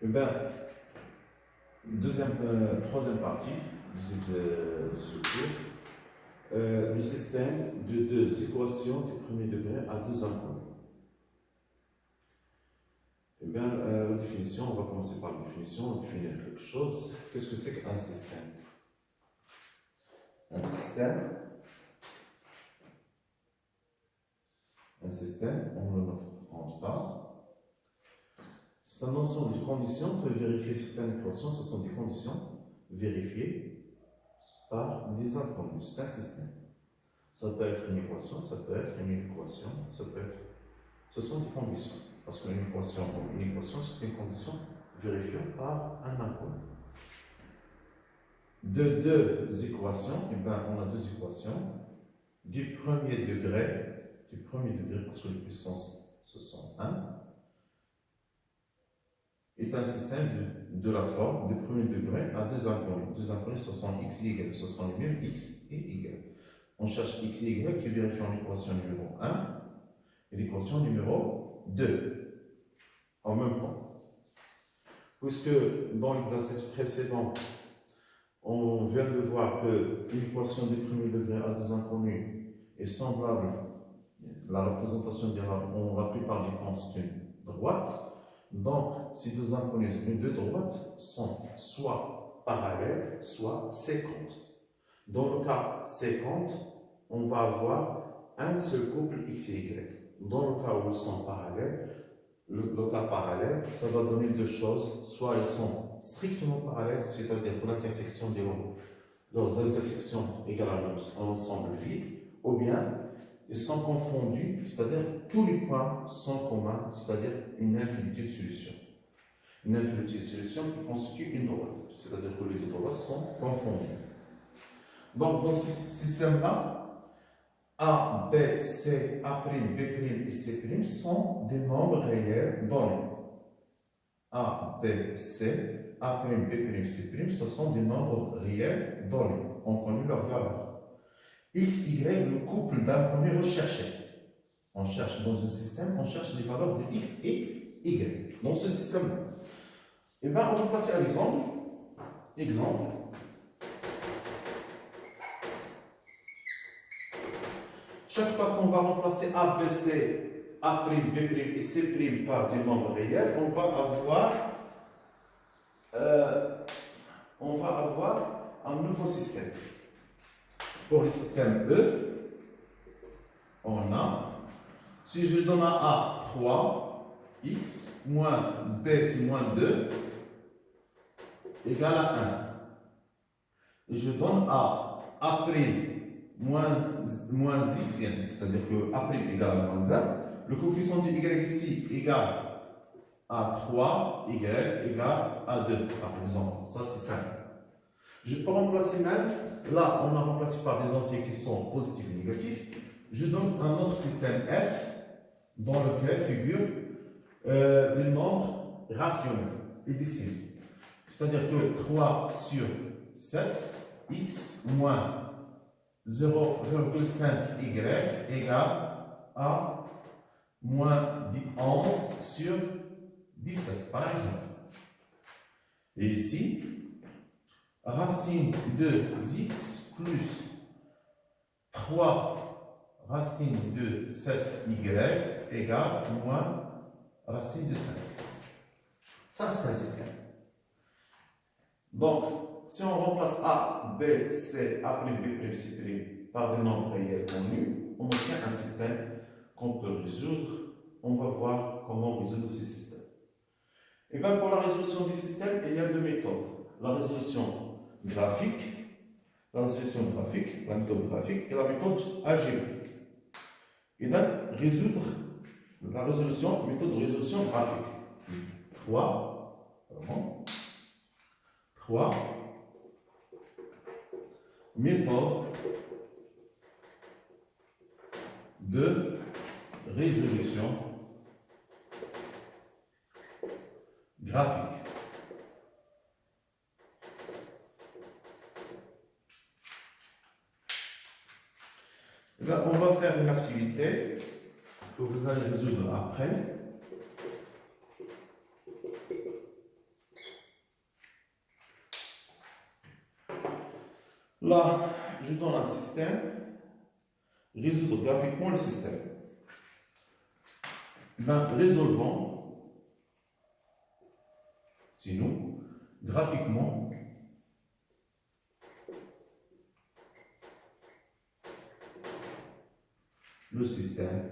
Eh bien, troisième partie de ce cours, le système de deux équations du premier degré à deux inconnus. Eh bien, la définition, on va commencer par la définition, on va définir quelque chose. Qu'est-ce que c'est qu'un système? Un système, on le note comme ça. C'est un ensemble de conditions pour vérifier certaines équations. Ce sont des conditions vérifiées par des inconnus. C'est un système. Ça peut être une équation, ça peut être une inéquation, ça peut être... Ce sont des conditions. Parce qu'une équation, c'est une condition vérifiée par un inconnu. De deux équations, eh bien, on a deux équations du premier degré, parce que les puissances, ce sont 1, est un système de la forme du premier degré à deux inconnus. Deux inconnus, ce sont x et y, ce sont les mêmes x et y. On cherche x et y qui vérifient l'équation numéro 1 et l'équation numéro 2 en même temps. Puisque dans l'exercice précédent, on vient de voir que l'équation du premier degré à deux inconnus est semblable, la représentation on la plupart du temps c'est une droite. Donc, ces deux inconnus, les deux droites, sont soit parallèles, soit séquentes. Dans le cas séquente, on va avoir un seul couple x et y. Dans le cas où ils sont parallèles, le cas parallèle, ça va donner deux choses. Soit ils sont strictement parallèles, c'est-à-dire que l'intersection de leurs intersections égale à un ensemble vide, ou bien ils sont confondus, c'est-à-dire tous les points sont communs, c'est-à-dire une infinité de solutions. Une infinité de solutions qui constitue une droite, c'est-à-dire que les deux droites sont confondues. Donc, dans ce système-là, A, B, C, A', B' et C' sont des nombres réels donnés. A, B, C, A', B', C', ce sont des nombres réels donnés. On connaît leur valeur. X, Y, le couple d'inconnus recherché. On cherche dans un système, on cherche les valeurs de X et Y. Dans ce système-là. Eh bien, on va passer à l'exemple. Exemple. Chaque fois qu'on va remplacer A, B, C, A', B' et C' par des nombres réels, on va avoir un nouveau système. Pour le système E, on a, si je donne à A 3, X moins B c'est moins 2, égale à 1. Et je donne à A' moins X, c'est-à-dire que A' égale à moins 1. Le coefficient de Y ici égale à 3, Y égale à 2, par exemple. Ça, c'est simple. Je peux remplacer même, là, on a remplacé par des entiers qui sont positifs et négatifs. Je donne un autre système F dans lequel figurent des nombres rationnels et décimaux. C'est-à-dire que 3 sur 7, x moins 0,5 y égale à moins 11 sur 17, par exemple. Et ici, racine de x plus 3 racine de 7y égale moins racine de 5. Ça, c'est un système. Donc, si on remplace A, B, C, A', B', C' par des nombres réels connus, on obtient un système qu'on peut résoudre. On va voir comment résoudre ces systèmes. Et bien, pour la résolution des systèmes, il y a deux méthodes. La résolution graphique, la méthode graphique et la méthode algébrique. Et donc, résoudre la résolution, méthode de résolution graphique. 3 méthode de résolution graphique. Et bien, on va faire une activité que vous allez résoudre après. Là, je donne un système, résoudre graphiquement le système. Ben, résolvons, sinon, graphiquement, le système.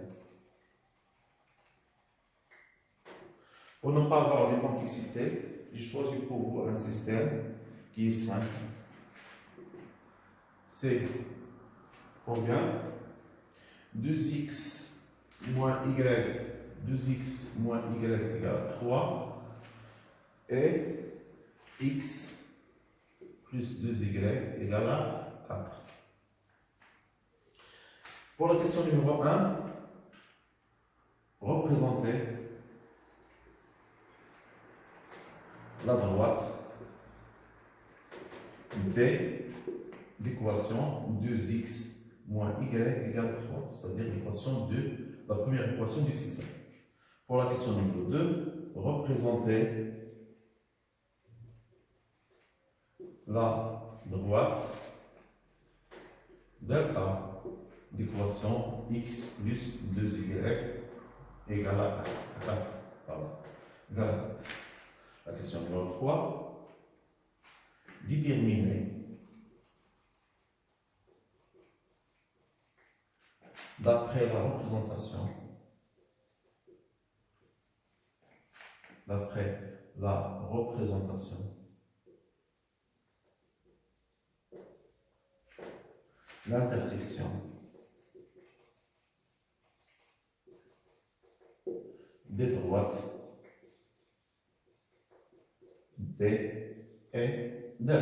Pour ne pas avoir de complexité, j'ai choisi pour vous un système qui est simple. C'est combien? 2x moins y, 2x moins y égale 3 et x plus 2y égale à 4. Pour la question numéro 1, représentez la droite d'équation 2x moins y égale 3, c'est-à-dire l'équation de la première équation du système. Pour la question numéro 2, représentez la droite delta d'équation x plus 2y égale à 4. Égale à 4. La question numéro 3, déterminer d'après la représentation, l'intersection des droites D et D.